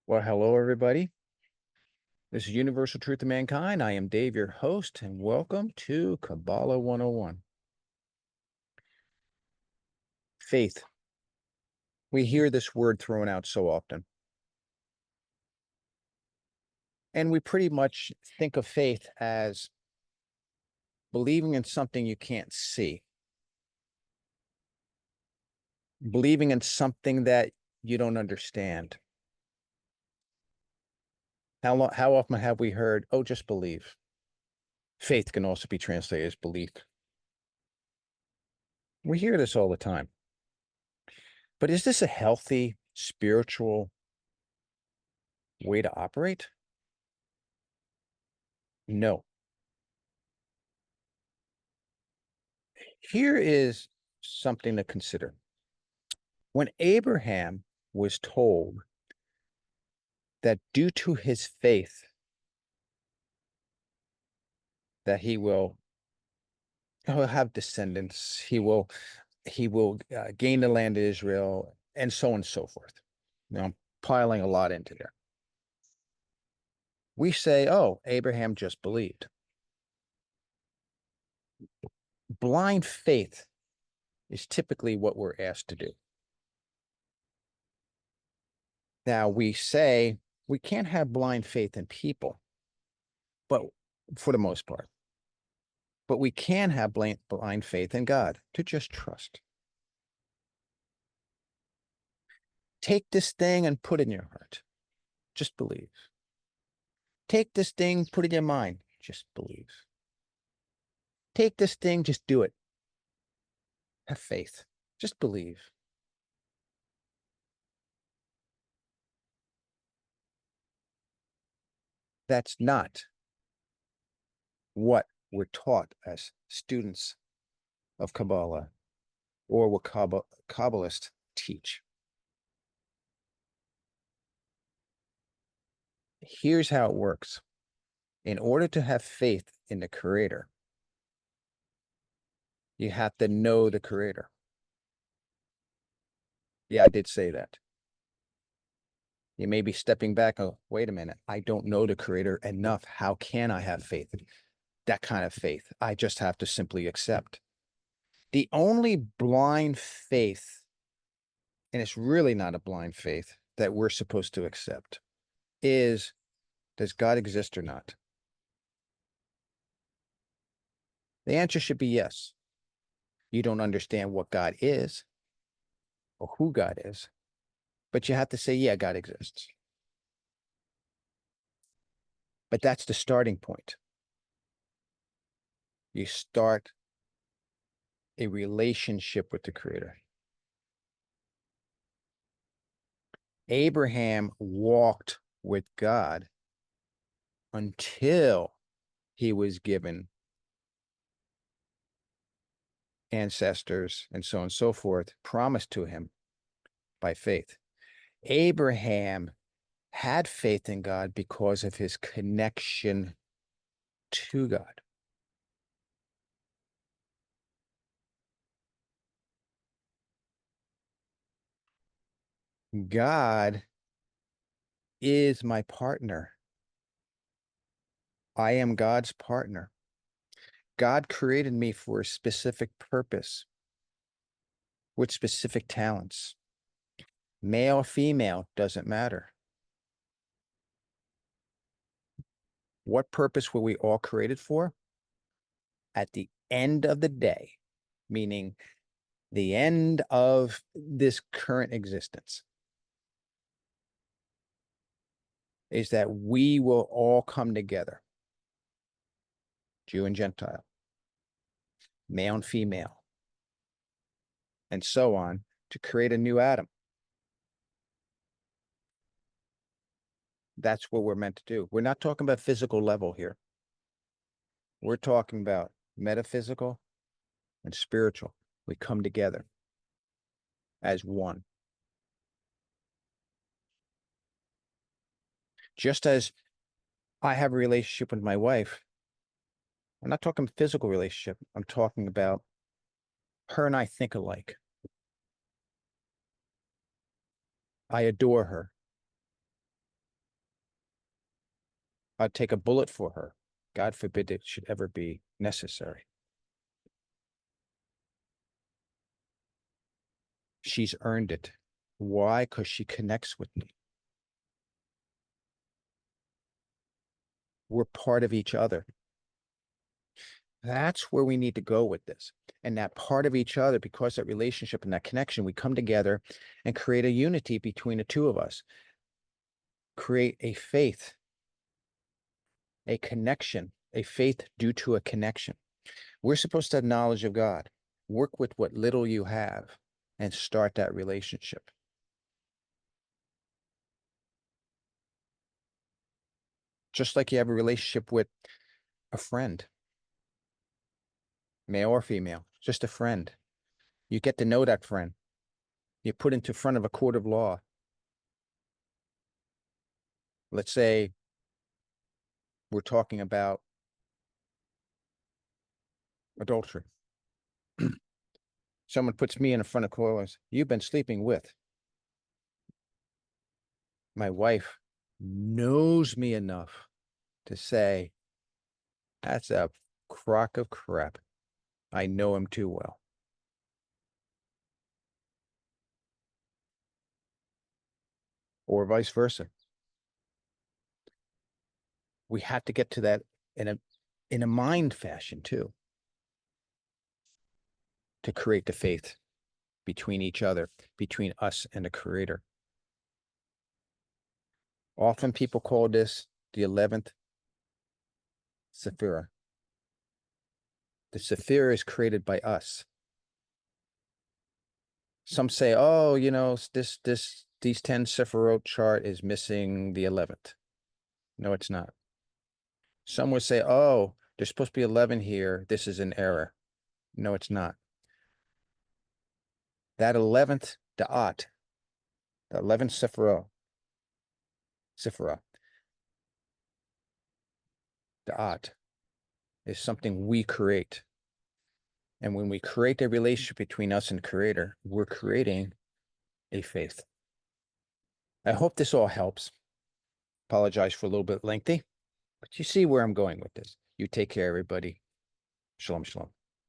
Well, hello, everybody. This is Universal Truth of Mankind. I am Dave, your host, and welcome to Kabbalah 101. Faith. We hear this word thrown out so often. And we pretty much think of faith as believing in something you can't see, believing in something that you don't understand. How often have we heard, oh, just believe? Faith can also be translated as belief. We hear this all the time. But is this a healthy, spiritual way to operate? No. Here is something to consider. When Abraham was told that due to his faith that he'll have descendants, he will gain the land of Israel, and so on and so forth. I'm piling a lot into there. We say, oh, Abraham just believed. Blind faith is typically what we're asked to do. Now, we say we can't have blind faith in people, but for the most part. But we can have blind faith in God, to just trust. Take this thing and put it in your heart. Just believe. Take this thing, put it in your mind. Just believe. Take this thing, just do it. Have faith. Just believe. That's not what we're taught as students of Kabbalah or what Kabbalists teach. Here's how it works. In order to have faith in the Creator, you have to know the Creator. Yeah, I did say that. You may be stepping back. Oh, wait a minute. I don't know the Creator enough. How can I have faith? That kind of faith. I just have to simply accept. The only blind faith, and it's really not a blind faith that we're supposed to accept, is, does God exist or not? The answer should be yes. You don't understand what God is or who God is, but you have to say, yeah, God exists. But that's the starting point. You start a relationship with the Creator. Abraham walked with God until he was given ancestors and so on and so forth, promised to him by faith. Abraham had faith in God because of his connection to God. God is my partner. I am God's partner. God created me for a specific purpose with specific talents. Male or female, doesn't matter. What purpose were we all created for? At the end of the day, meaning the end of this current existence, is that we will all come together, Jew and Gentile, male and female, and so on, to create a new Adam. That's what we're meant to do. We're not talking about physical level here. We're talking about metaphysical and spiritual. We come together as one. Just as I have a relationship with my wife, I'm not talking physical relationship. I'm talking about her and I think alike. I adore her. I'd take a bullet for her. God forbid it should ever be necessary. She's earned it. Why? Because she connects with me. We're part of each other. That's where we need to go with this. And that part of each other, because that relationship and that connection, we come together and create a unity between the two of us. Create a faith, a connection, a faith due to a connection. We're supposed to have knowledge of God. Work with what little you have and start that relationship. Just like you have a relationship with a friend, male or female, just a friend. You get to know that friend. You put into front of a court of law. Let's say we're talking about adultery. Someone puts me in front of court. You've been sleeping with. My wife knows me enough to say, that's a crock of crap. I know him too well. Or vice versa. We have to get to that in a mind fashion too, to create the faith between each other, between us and the Creator. Often people call this the 11th Sephirah. The Sephirah is created by us. Some say, oh, you know, these 10 Sephirot chart is missing the 11th. No, it's not. Some would say, oh, there's supposed to be 11 here. This is an error. No, it's not. That 11th da'at, the 11th Sephirah, da'at, is something we create. And when we create a relationship between us and Creator, we're creating a faith. I hope this all helps. Apologize for a little bit lengthy, but you see where I'm going with this. You take care, everybody. Shalom, shalom.